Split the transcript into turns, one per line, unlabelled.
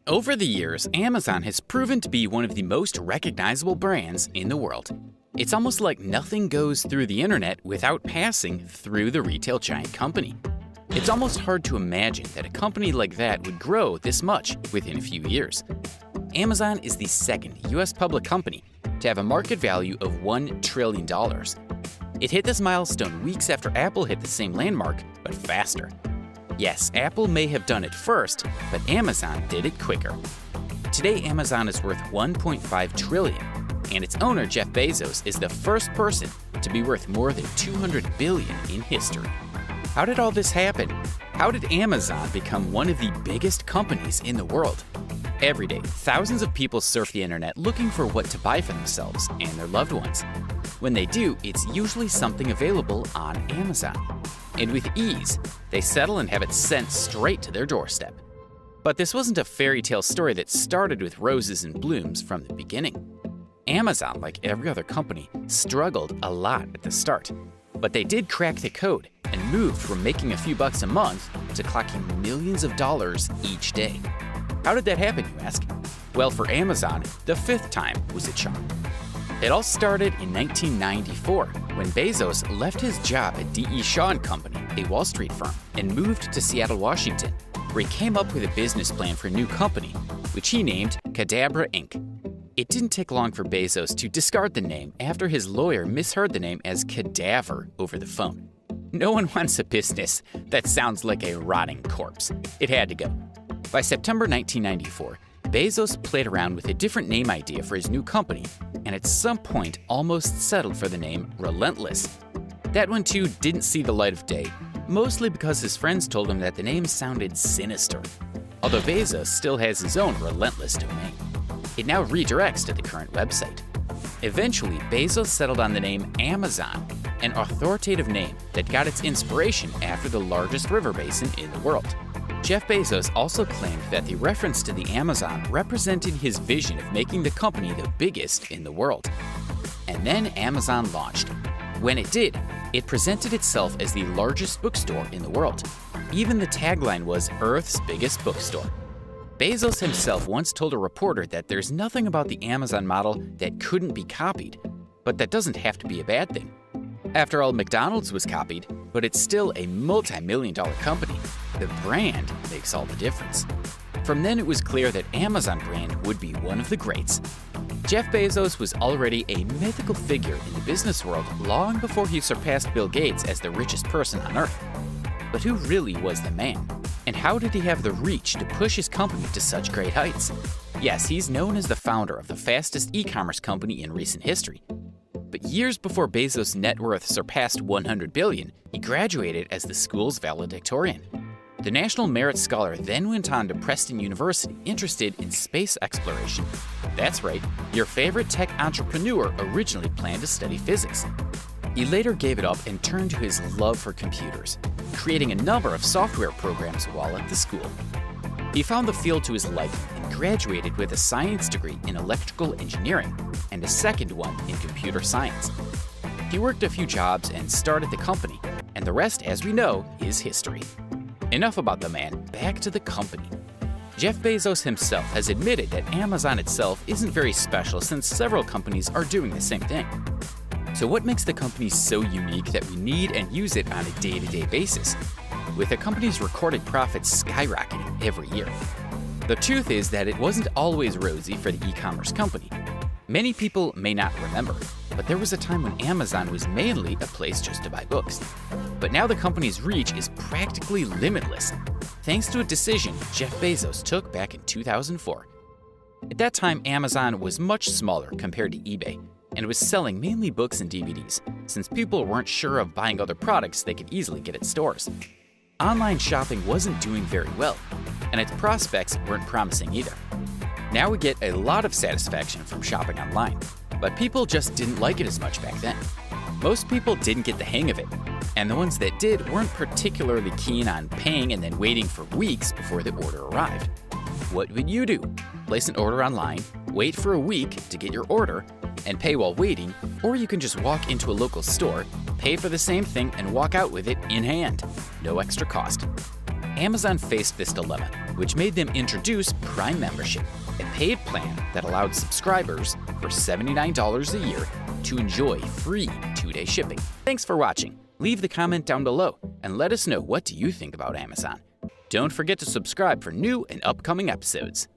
Over the years, Amazon has proven to be one of the most recognizable brands in the world. It's almost like nothing goes through the internet without passing through the retail giant company. It's almost hard to imagine that a company like that would grow this much within a few years. Amazon is the second US public company to have a market value of $1 trillion. It hit this milestone weeks after Apple hit the same landmark, but faster. Yes, Apple may have done it first, but Amazon did it quicker. Today, Amazon is worth $1.5 trillion, and its owner, Jeff Bezos, is the first person to be worth more than $200 billion in history. How did all this happen? How did Amazon become one of the biggest companies in the world? Every day, thousands of people surf the internet looking for what to buy for themselves and their loved ones. When they do, it's usually something available on Amazon. And with ease, they settle and have it sent straight to their doorstep. But this wasn't a fairy tale story that started with roses and blooms from the beginning. Amazon, like every other company, struggled a lot at the start. But they did crack the code and moved from making a few bucks a month to clocking millions of dollars each day. How did that happen, you ask? Well, for Amazon, the fifth time was a charm. It all started in 1994 when Bezos left his job at D.E. Shaw & Company, a Wall Street firm, and moved to Seattle, Washington, where he came up with a business plan for a new company, which he named Cadabra Inc. It didn't take long for Bezos to discard the name after his lawyer misheard the name as cadaver over the phone. No one wants a business that sounds like a rotting corpse. It had to go. By September 1994, Bezos played around with a different name idea for his new company, and at some point almost settled for the name Relentless. That one too didn't see the light of day, mostly because his friends told him that the name sounded sinister. Although Bezos still has his own Relentless domain. It now redirects to the current website. Eventually, Bezos settled on the name Amazon, an authoritative name that got its inspiration after the largest river basin in the world. Jeff Bezos also claimed that the reference to the Amazon represented his vision of making the company the biggest in the world. And then Amazon launched. When it did, it presented itself as the largest bookstore in the world. Even the tagline was Earth's biggest bookstore. Bezos himself once told a reporter that there's nothing about the Amazon model that couldn't be copied, but that doesn't have to be a bad thing. After all, McDonald's was copied, but it's still a multi-million-dollar company. The brand makes all the difference. From then, it was clear that Amazon brand would be one of the greats. Jeff Bezos was already a mythical figure in the business world long before he surpassed Bill Gates as the richest person on Earth. But who really was the man? And how did he have the reach to push his company to such great heights? Yes, he's known as the founder of the fastest e-commerce company in recent history. But years before Bezos' net worth surpassed $100 billion, he graduated as the school's valedictorian. The National Merit Scholar then went on to Preston University, interested in space exploration. That's right, your favorite tech entrepreneur originally planned to study physics. He later gave it up and turned to his love for computers, creating a number of software programs while at the school. He found the field to his liking and graduated with a science degree in electrical engineering and a second one in computer science. He worked a few jobs and started the company, and the rest, as we know, is history. Enough about the man, back to the company. Jeff Bezos himself has admitted that Amazon itself isn't very special since several companies are doing the same thing. So what makes the company so unique that we need and use it on a day-to-day basis, with the company's recorded profits skyrocketing every year? The truth is that it wasn't always rosy for the e-commerce company. Many people may not remember, but there was a time when Amazon was mainly a place just to buy books. But now the company's reach is practically limitless, thanks to a decision Jeff Bezos took back in 2004. At that time, Amazon was much smaller compared to eBay, and was selling mainly books and DVDs, since people weren't sure of buying other products they could easily get at stores. Online shopping wasn't doing very well, and its prospects weren't promising either. Now we get a lot of satisfaction from shopping online, but people just didn't like it as much back then. Most people didn't get the hang of it, and the ones that did weren't particularly keen on paying and then waiting for weeks before the order arrived. What would you do? Place an order online, wait for a week to get your order, and pay while waiting, or you can just walk into a local store, pay for the same thing, and walk out with it in hand. No extra cost. Amazon faced this dilemma, which made them introduce Prime membership, a paid plan that allowed subscribers for $79 a year to enjoy free 2-day shipping. Thanks for watching. Leave the comment down below and let us know what you think about Amazon. Don't forget to subscribe for new and upcoming episodes.